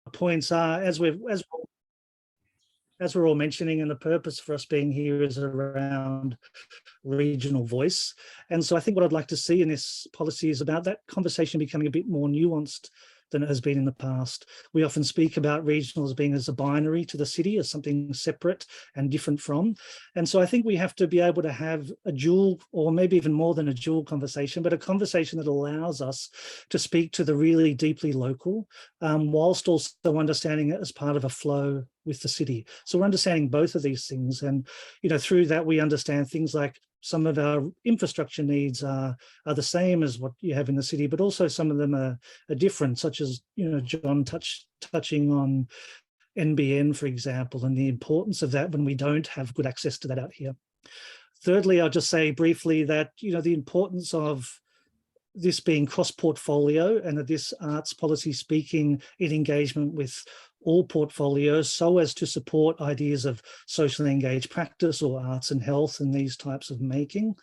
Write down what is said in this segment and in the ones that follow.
points are, as we're all mentioning, and the purpose for us being here is around regional voice. And so I think what I'd like to see in this policy is about that conversation becoming a bit more nuanced than it has been in the past. We often speak about regional as being as a binary to the city, as something separate and different from. And so I think we have to be able to have a dual, or maybe even more than a dual conversation, but a conversation that allows us to speak to the really deeply local, whilst also understanding it as part of a flow with the city. So we're understanding both of these things. And, you know, through that, we understand things like some of our infrastructure needs are the same as what you have in the city, but also some of them are different, such as, you know, John touching on NBN, for example, and the importance of that when we don't have good access to that out here. Thirdly, I'll just say briefly that, you know, the importance of this being cross-portfolio and that this arts policy speaking in engagement with all portfolios so as to support ideas of socially engaged practice or arts and health and these types of making.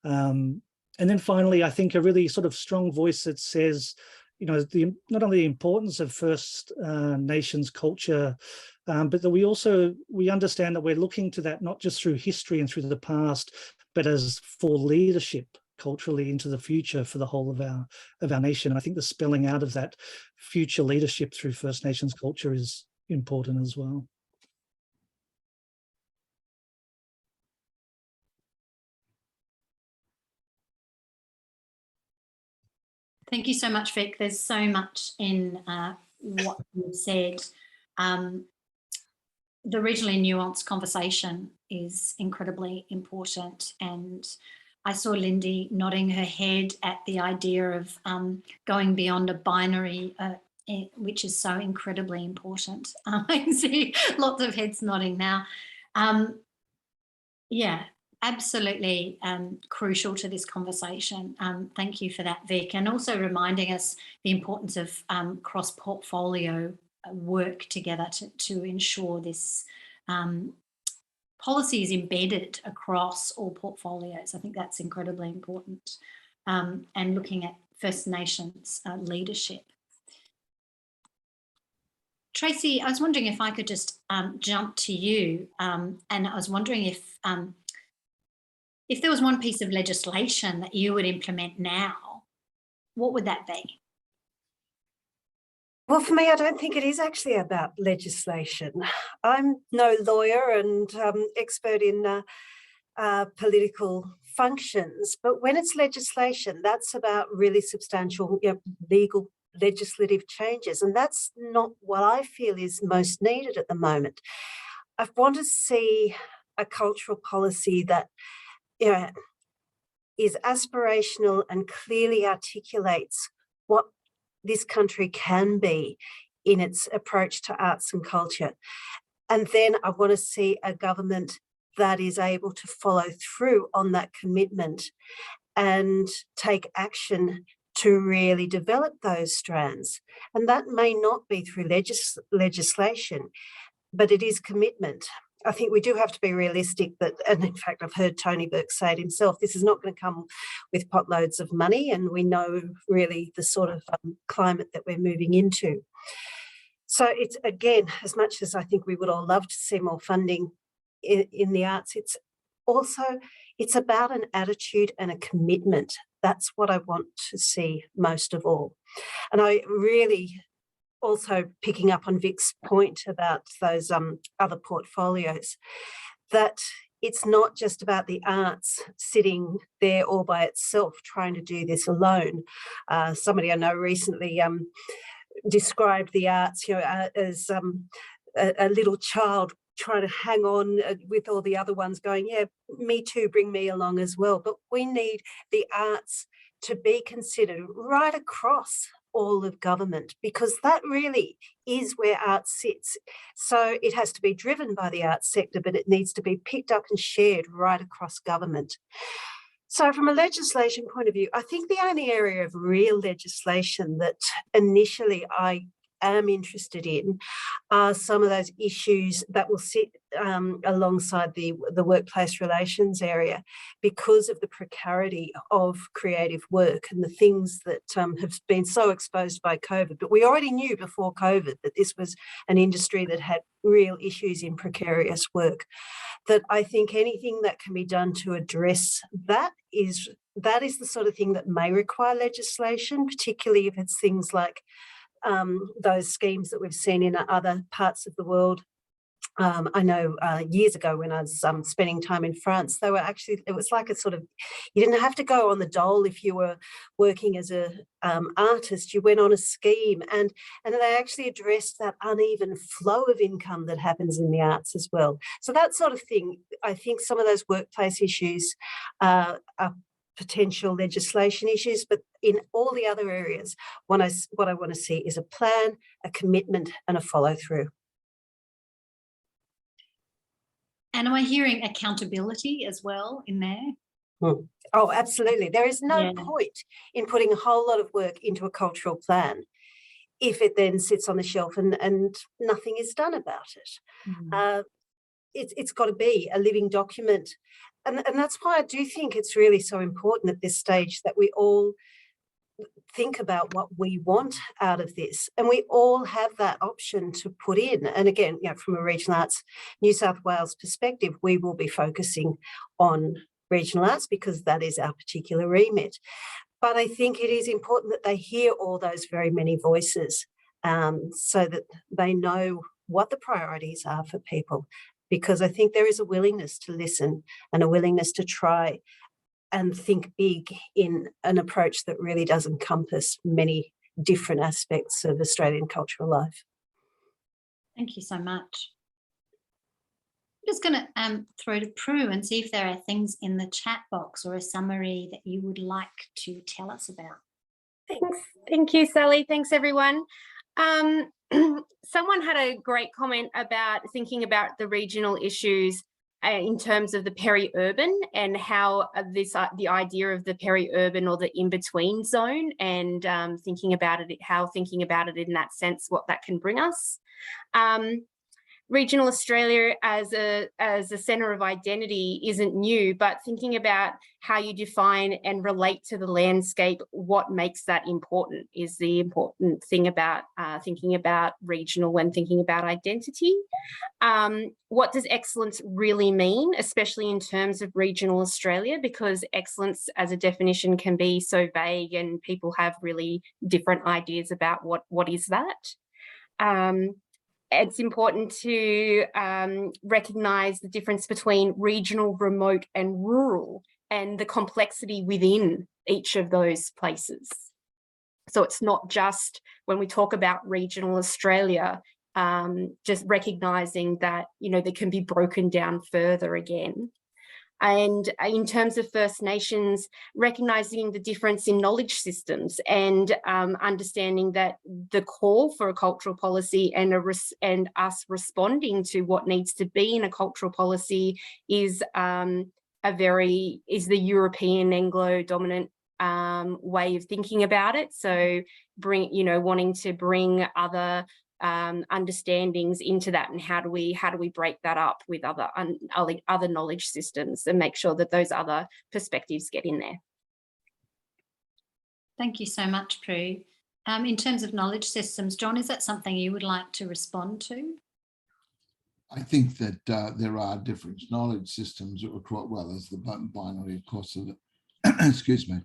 And then finally, I think a really sort of strong voice that says, you know, not only the importance of First Nations culture, but that we understand that we're looking to that not just through history and through the past, but as for leadership culturally into the future for the whole of our nation. I think the spelling out of that future leadership through First Nations culture is important as well. Thank you so much, Vic. There's so much in what you've said. The regionally nuanced conversation is incredibly important, and I saw Lindy nodding her head at the idea of going beyond a binary, which is so incredibly important. I can see lots of heads nodding now. Yeah, absolutely crucial to this conversation. Thank you for that, Vic, and also reminding us the importance of cross-portfolio work together to ensure this policy is embedded across all portfolios. I think that's incredibly important. And looking at First Nations leadership. Tracy, I was wondering if I could just jump to you, and I was wondering if there was one piece of legislation that you would implement now, what would that be? Well, for me, I don't think it is actually about legislation. I'm no lawyer and expert in political functions, but when it's legislation, that's about really substantial, you know, legal legislative changes, and that's not what I feel is most needed at the moment. I want to see a cultural policy that, you know, is aspirational and clearly articulates what this country can be in its approach to arts and culture. And then I want to see a government that is able to follow through on that commitment and take action to really develop those strands. And that may not be through legislation, but it is commitment. I think we do have to be realistic that, and in fact, I've heard Tony Burke say it himself, this is not going to come with potloads of money, and we know really the sort of climate that we're moving into. So it's, again, as much as I think we would all love to see more funding in the arts, it's about an attitude and a commitment. That's what I want to see most of all. And I really, also picking up on Vic's point about those other portfolios, that it's not just about the arts sitting there all by itself trying to do this alone. Somebody I know recently described the arts, you know, as a little child trying to hang on with all the other ones going, yeah, me too, bring me along as well. But we need the arts to be considered right across all of government, because that really is where art sits. So it has to be driven by the arts sector, but it needs to be picked up and shared right across government. So from a legislation point of view, I think the only area of real legislation that initially I am interested in are some of those issues that will sit alongside the workplace relations area because of the precarity of creative work and the things that have been so exposed by COVID. But we already knew before COVID that this was an industry that had real issues in precarious work. That I think anything that can be done to address that is the sort of thing that may require legislation, particularly if it's things like those schemes that we've seen in other parts of the world. I know years ago when I was spending time in France, they were actually, it was like a sort of, you didn't have to go on the dole if you were working as a artist, you went on a scheme, and they actually addressed that uneven flow of income that happens in the arts as well. So that sort of thing, I think some of those workplace issues are potential legislation issues, but in all the other areas, what I want to see is a plan, a commitment, and a follow through. And am I hearing accountability as well in there? Oh, absolutely. There is no point in putting a whole lot of work into a cultural plan if it then sits on the shelf and nothing is done about it. It's got to be a living document. And that's why I do think it's really so important at this stage that we all think about what we want out of this, and we all have that option to put in. And again, from a Regional Arts New South Wales perspective, we will be focusing on regional arts because that is our particular remit. But I think it is important that they hear all those very many voices so that they know what the priorities are for people, because I think there is a willingness to listen and a willingness to try and think big in an approach that really does encompass many different aspects of Australian cultural life. Thank you so much. I'm just going to throw to Prue and see if there are things in the chat box or a summary that you would like to tell us about. Thanks. Thank you, Sally. Thanks, everyone. Someone had a great comment about thinking about the regional issues in terms of the peri-urban and how the idea of the peri-urban or the in-between zone, and thinking about it in that sense, what that can bring us. Regional Australia as a centre of identity isn't new, but thinking about how you define and relate to the landscape, what makes that important is the important thing about thinking about regional when thinking about identity. What does excellence really mean, especially in terms of regional Australia, because excellence as a definition can be so vague and people have really different ideas about what is that. It's important to recognise the difference between regional, remote and rural, and the complexity within each of those places. So it's not just when we talk about regional Australia, just recognising that, they can be broken down further again. And in terms of First Nations, recognising the difference in knowledge systems and understanding that the call for a cultural policy and us responding to what needs to be in a cultural policy is the European Anglo-dominant way of thinking about it. So wanting to bring other understandings into that, and how do we break that up with other knowledge systems and make sure that those other perspectives get in there. Thank you so much, Prue. In terms of knowledge systems, John, is that something you would like to respond to? I think that there are different knowledge systems that require, well, there's the binary, of course, of excuse me,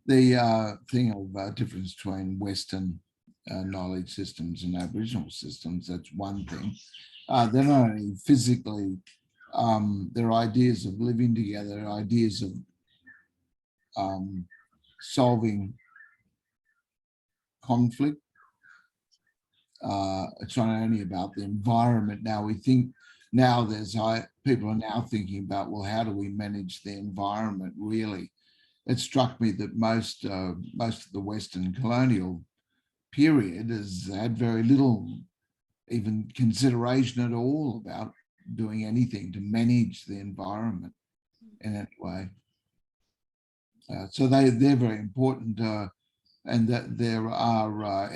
the thing of difference between Western knowledge systems and Aboriginal systems. That's one thing. They're not only physically, they're ideas of living together, ideas of solving conflict. It's not only about the environment. Now we think, now people are now thinking about, well, how do we manage the environment really? It struck me that most of the Western colonial period has had very little even consideration at all about doing anything to manage the environment in any way. So they're very important, and that there are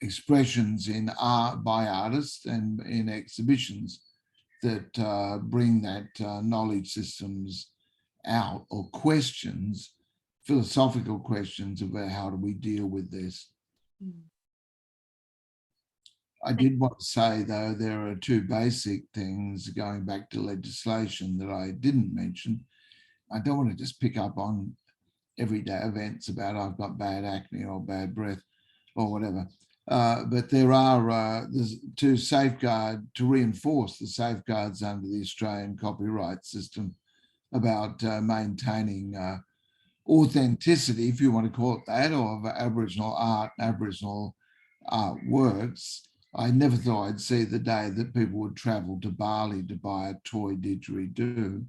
expressions in art by artists and in exhibitions that bring that knowledge systems out, or questions, philosophical questions about how do we deal with this. I did want to say, though, there are two basic things going back to legislation that I didn't mention. I don't want to just pick up on everyday events about I've got bad acne or bad breath or whatever. But there are to reinforce the safeguards under the Australian copyright system about maintaining authenticity, if you want to call it that, of Aboriginal art, Aboriginal works. I never thought I'd see the day that people would travel to Bali to buy a toy didgeridoo,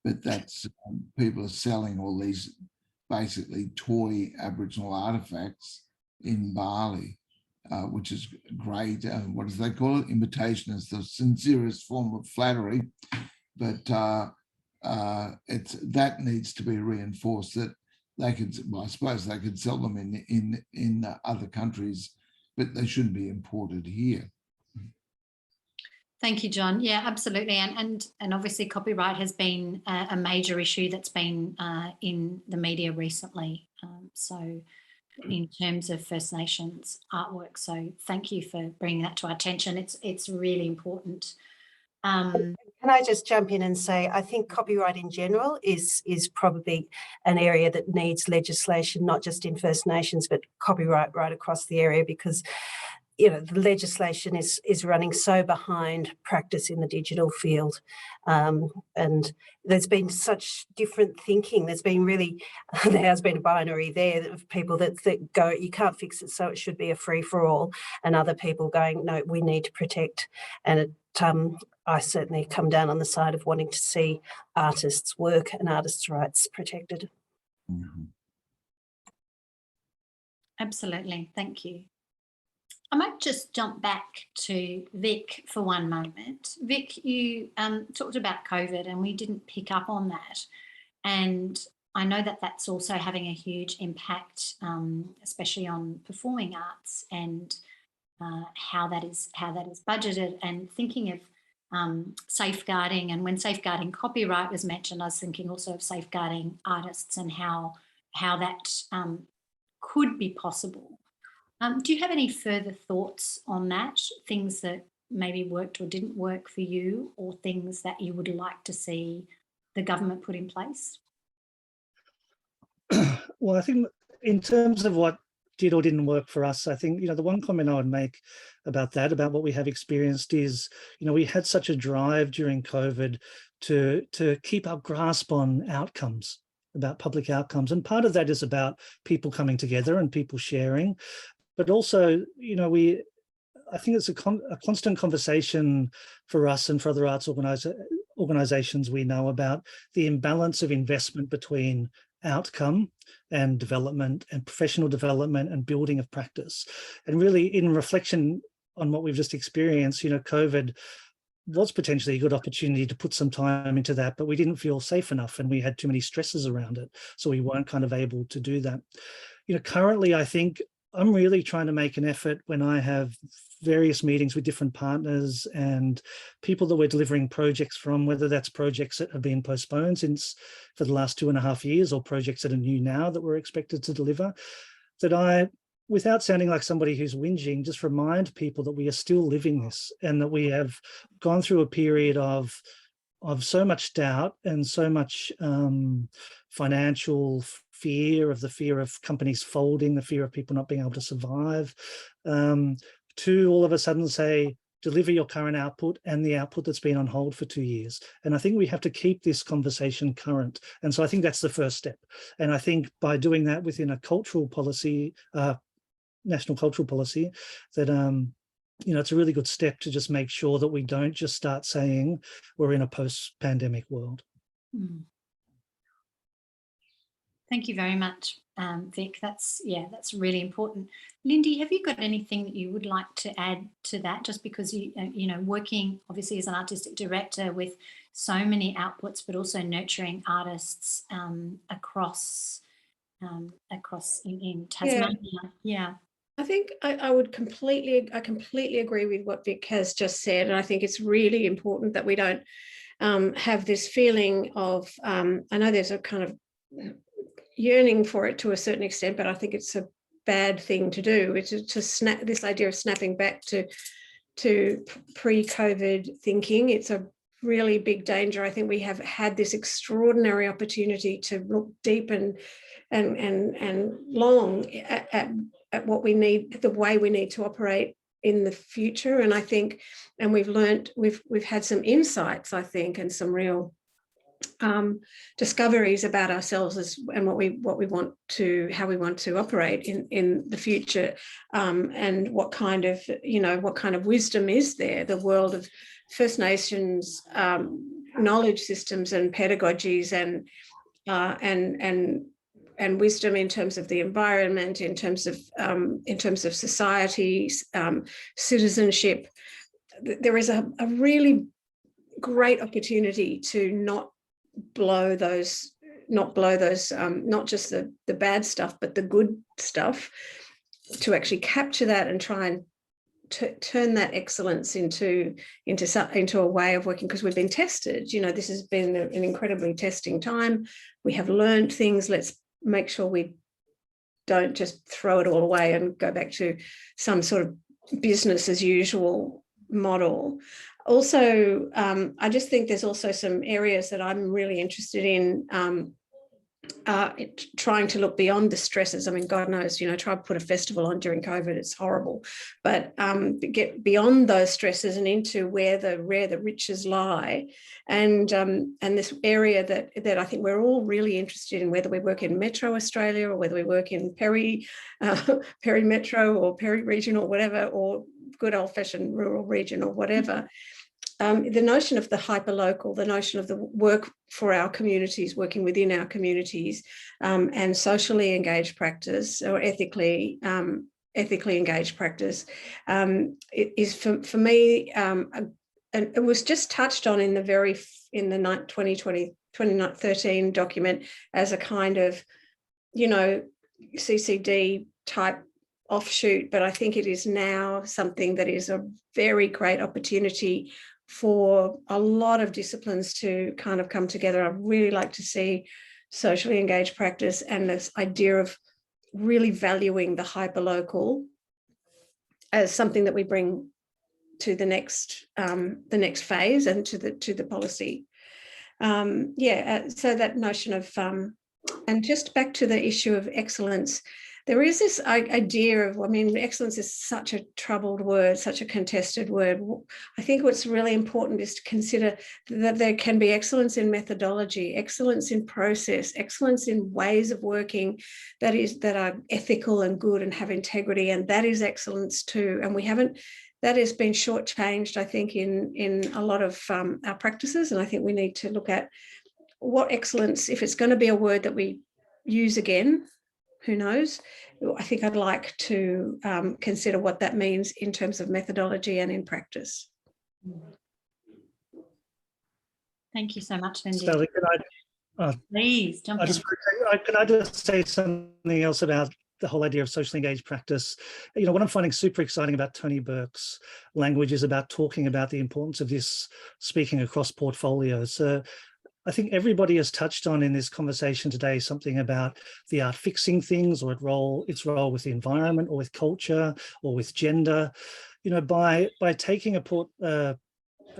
but that's people are selling all these basically toy Aboriginal artifacts in Bali, which is great. What do they call it? Imitation is the sincerest form of flattery, but that needs to be reinforced, that they could, well, I suppose they could sell them in other countries, but they shouldn't be imported here. Thank you, John. Yeah, absolutely. And obviously copyright has been a major issue that's been in the media recently. So in terms of First Nations artwork. So thank you for bringing that to our attention. It's really important. Can I just jump in and say, I think copyright in general is probably an area that needs legislation, not just in First Nations, but copyright right across the area, because the legislation is running so behind practice in the digital field. And there's been such different thinking. There has been a binary there of people that go, you can't fix it, so it should be a free for all. And other people going, no, we need to protect. And I certainly come down on the side of wanting to see artists' work and artists' rights protected. Mm-hmm. Absolutely. Thank you. I might just jump back to Vic for one moment. Vic, you talked about COVID and we didn't pick up on that. And I know that that's also having a huge impact, especially on performing arts and how that is budgeted, and thinking of safeguarding. And when safeguarding copyright was mentioned, I was thinking also of safeguarding artists and how that could be possible. Do you have any further thoughts on that? Things that maybe worked or didn't work for you, or things that you would like to see the government put in place? Well, I think in terms of what did or didn't work for us, I think, the one comment I would make about that, about what we have experienced is, we had such a drive during COVID to keep our grasp on outcomes, about public outcomes. And part of that is about people coming together and people sharing. But also, I think it's a constant conversation for us and for other arts organisations we know about the imbalance of investment between outcome and development and professional development and building of practice. And really, in reflection on what we've just experienced, COVID was potentially a good opportunity to put some time into that, but we didn't feel safe enough and we had too many stresses around it. So we weren't kind of able to do that. Currently, I think I'm really trying to make an effort when I have various meetings with different partners and people that we're delivering projects from, whether that's projects that have been postponed for the last 2.5 years or projects that are new now that we're expected to deliver, that I, without sounding like somebody who's whinging, just remind people that we are still living this and that we have gone through a period of so much doubt and so much financial fear, the fear of companies folding, the fear of people not being able to survive, to all of a sudden say, deliver your current output and the output that's been on hold for 2 years. And I think we have to keep this conversation current. And so I think that's the first step. And I think by doing that within a cultural policy, national cultural policy, that it's a really good step to just make sure that we don't just start saying we're in a post-pandemic world. Thank you very much, Vic. That's really important. Lindy, have you got anything that you would like to add to that? Just because working obviously as an artistic director with so many outputs, but also nurturing artists across in Tasmania. Yeah. I think I would completely agree with what Vic has just said. And I think it's really important that we don't have this feeling of, I know there's a kind of yearning for it to a certain extent, but I think it's a bad thing to do. It's to snap this idea of snapping back to pre-COVID thinking. It's a really big danger. I think we have had this extraordinary opportunity to look deep and long at what we need, the way we need to operate in the future. And I think, and we've learned, we've had some insights, I think, and some real discoveries about ourselves and what we want to, how we want to operate in the future, and what kind of wisdom is there. The world of First Nations knowledge systems and pedagogies and wisdom in terms of the environment, in terms of society, citizenship. There is a really great opportunity to not just the bad stuff, but the good stuff, to actually capture that and try and turn that excellence into a way of working, because we've been tested. This has been an incredibly testing time. We have learned things. Let's make sure we don't just throw it all away and go back to some sort of business as usual model. Also, I just think there's also some areas that I'm really interested in, trying to look beyond the stresses. I mean, God knows, try to put a festival on during COVID, it's horrible. But get beyond those stresses and into where the riches lie. And this area that I think we're all really interested in, whether we work in Metro Australia or whether we work in Peri Metro or Peri Regional, whatever, or good old-fashioned rural region or whatever. The notion of the hyperlocal, the notion of the work for our communities, working within our communities, and socially engaged practice, or ethically engaged practice, it is for me, and it was just touched on in the 2013 document as a kind of, CCD type offshoot, but I think it is now something that is a very great opportunity for a lot of disciplines to kind of come together. I'd really like to see socially engaged practice and this idea of really valuing the hyperlocal as something that we bring to the next phase and to the policy. So that notion of and just back to the issue of excellence. There is this idea of, excellence is such a troubled word, such a contested word. I think what's really important is to consider that there can be excellence in methodology, excellence in process, excellence in ways of working that are ethical and good and have integrity, and that is excellence too. And that has been shortchanged, I think, in a lot of our practices. And I think we need to look at what excellence, if it's going to be a word that we use again, who knows? I think I'd like to consider what that means in terms of methodology and in practice. Thank you so much, Lindy. Sally, Please jump in. Can I just say something else about the whole idea of socially engaged practice? What I'm finding super exciting about Tony Burke's language is about talking about the importance of this speaking across portfolios. So I think everybody has touched on in this conversation today something about the art fixing things, or its role with the environment or with culture or with gender. By taking a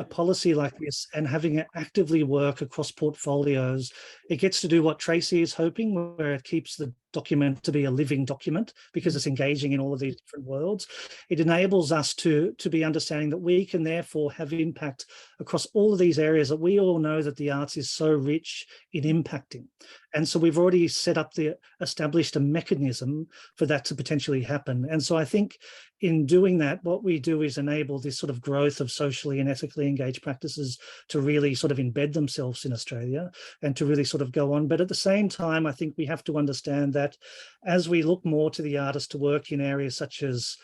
policy like this and having it actively work across portfolios, it gets to do what Tracy is hoping, where it keeps the document to be a living document because it's engaging in all of these different worlds. It enables us to be understanding that we can therefore have impact across all of these areas that we all know that the arts is so rich in impacting. And so we've already established a mechanism for that to potentially happen. And so I think in doing that, what we do is enable this sort of growth of socially and ethically engaged practices to really sort of embed themselves in Australia and to really sort of go on. But at the same time, I think we have to understand that as we look more to the artists to work in areas such as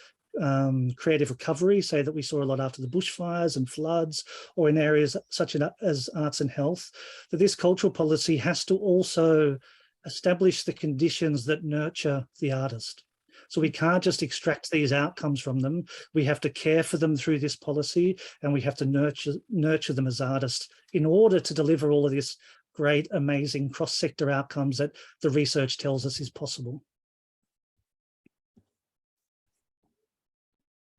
creative recovery, say that we saw a lot after the bushfires and floods, or in areas such as arts and health, that this cultural policy has to also establish the conditions that nurture the artist. So we can't just extract these outcomes from them. We have to care for them through this policy, and we have to nurture them as artists in order to deliver all of this great, amazing cross-sector outcomes that the research tells us is possible.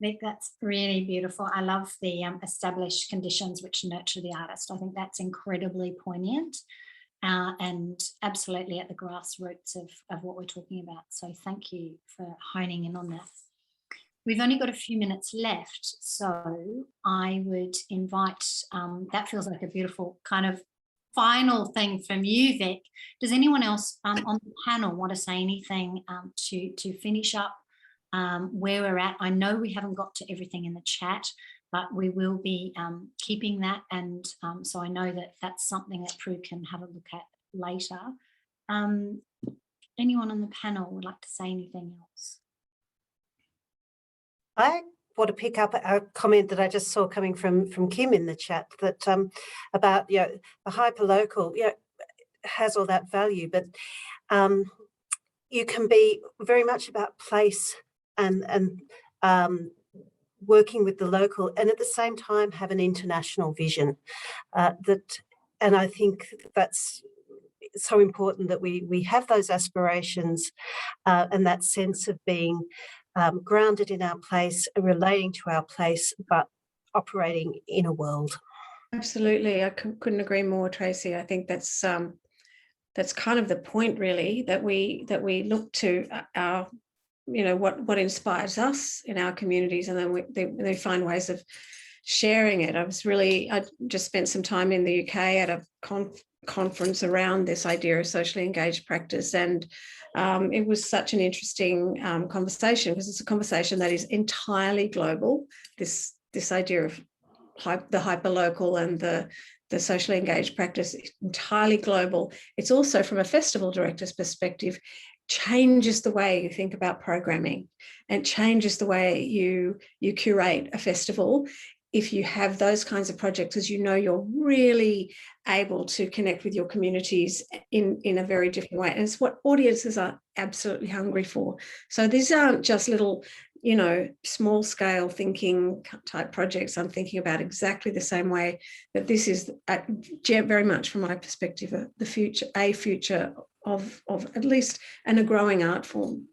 Vic, that's really beautiful. I love the established conditions which nurture the artist. I think that's incredibly poignant and absolutely at the grassroots of what we're talking about. So thank you for honing in on that. We've only got a few minutes left, so I would invite, that feels like a beautiful kind of final thing from you, Vic. Does anyone else on the panel want to say anything to finish up where we're at? I know we haven't got to everything in the chat, but we will be keeping that, and so I know that that's something that Prue can have a look at later. Anyone on the panel would like to say anything else? I want to pick up a comment that I just saw coming from Kim in the chat, that about, you know, the hyperlocal, you know, has all that value, but you can be very much about place and working with the local, and at the same time have an international vision. And I think that's so important, that we have those aspirations and that sense of being grounded in our place, relating to our place, but operating in a world. Absolutely, I couldn't agree more, Tracy. I think that's kind of the point, really, that we look to our, you know, what inspires us in our communities, and then they find ways of sharing it. I just spent some time in the UK at a conference around this idea of socially engaged practice, and it was such an interesting conversation, because it's a conversation that is entirely global. This idea of the hyperlocal and the socially engaged practice is entirely global. It's also, from a festival director's perspective, changes the way you think about programming, and changes the way you curate a festival. If you have those kinds of projects, as you know, you're really able to connect with your communities in a very different way. And it's what audiences are absolutely hungry for. So these aren't just little, you know, small scale thinking type projects. I'm thinking about exactly the same way that this is very much, from my perspective, a future of at least, and a growing art form.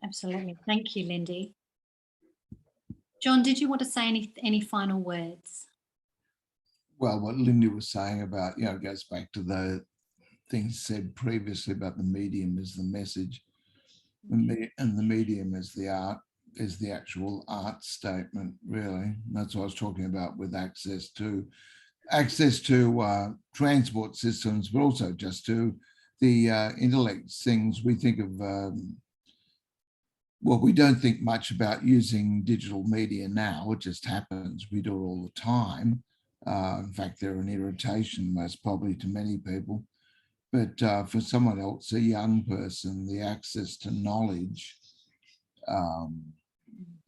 Absolutely. Thank you, Lindy. John, did you want to say any final words? Well, what Lindy was saying about, you know, goes back to the things said previously about the medium is the message, and the medium is the art, is the actual art statement, really. That's what I was talking about with access to transport systems, but also just to the intellect things. We think of, well, we don't think much about using digital media now. It just happens. We do it all the time. In fact, they're an irritation, most probably, to many people. But for someone else, a young person, the access to knowledge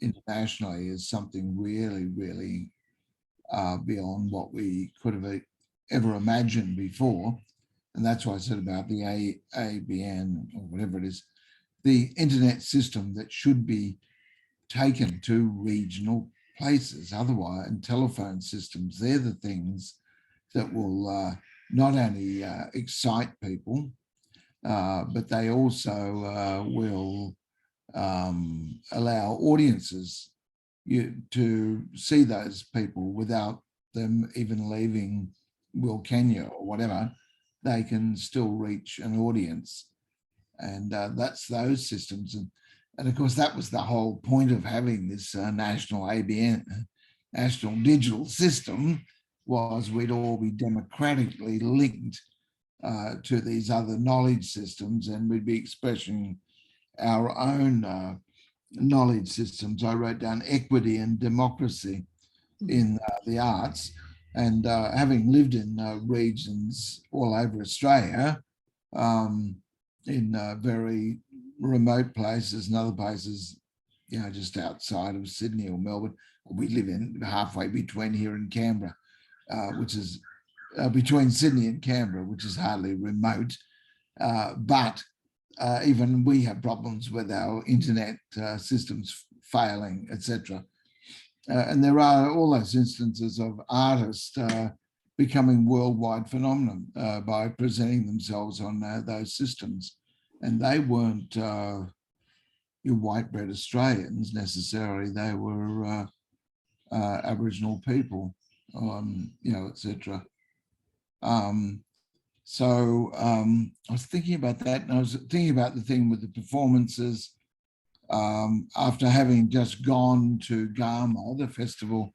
internationally is something really, really beyond what we could have ever imagined before. And that's why I said about the ABN, or whatever it is, the internet system that should be taken to regional places. Otherwise, and telephone systems, they're the things that will not only excite people, but they also will allow audiences to see those people without them even leaving Wilcannia or whatever. They can still reach an audience, and that's those systems. And of course, that was the whole point of having this national ABN, National Digital System, was we'd all be democratically linked to these other knowledge systems, and we'd be expressing our own knowledge systems. I wrote down equity and democracy in the arts, and having lived in regions all over Australia, in very remote places and other places, you know, just outside of Sydney or Melbourne. We live in halfway between here and Canberra, which is between Sydney and Canberra, which is hardly remote. But even we have problems with our internet systems failing, etc. And there are all those instances of artists becoming worldwide phenomenon by presenting themselves on those systems. And they weren't your white bread Australians necessarily. They were Aboriginal people, you know, etc. So I was thinking about that, and I was thinking about the thing with the performances. After having just gone to Garma, the festival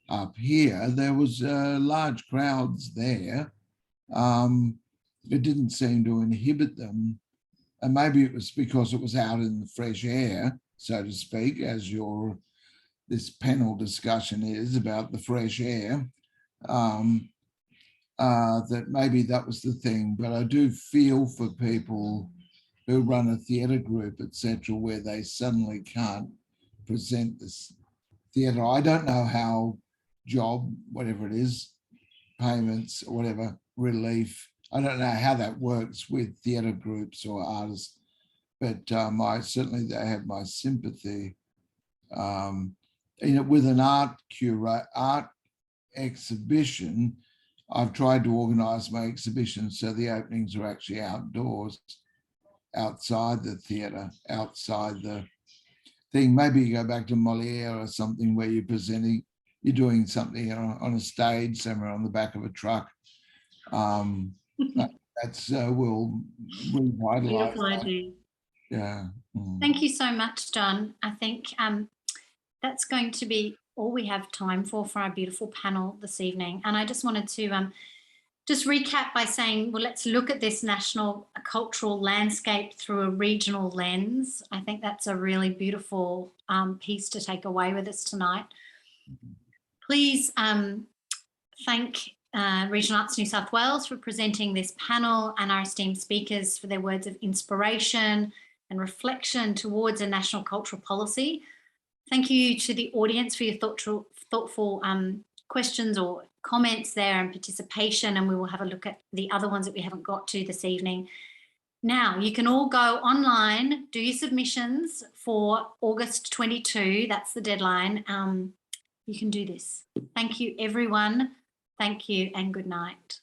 up here, there was large crowds there. It didn't seem to inhibit them. And maybe it was because it was out in the fresh air, so to speak, as this panel discussion is about the fresh air. That maybe that was the thing, but I do feel for people who run a theatre group, etc., where they suddenly can't present this theatre. I don't know how job, whatever it is, payments or whatever, relief, I don't know how that works with theatre groups or artists, but certainly they have my sympathy. You know, with an art exhibition, I've tried to organise my exhibitions so the openings are actually outdoors, outside the theatre, outside the thing. Maybe you go back to Moliere or something where you're presenting, you're doing something on a stage somewhere on the back of a truck. That's will revitalise. Beautiful idea. Yeah. Thank you so much, Don. I think that's going to be all we have time for our beautiful panel this evening. And I just wanted to just recap by saying, well, let's look at this national cultural landscape through a regional lens. I think that's a really beautiful piece to take away with us tonight. Please thank Regional Arts New South Wales for presenting this panel, and our esteemed speakers for their words of inspiration and reflection towards a national cultural policy. Thank you to the audience for your thoughtful questions or comments there and participation, and we will have a look at the other ones that we haven't got to this evening. Now, you can all go online, do your submissions for August 22, that's the deadline. You can do this. Thank you, everyone. Thank you and good night.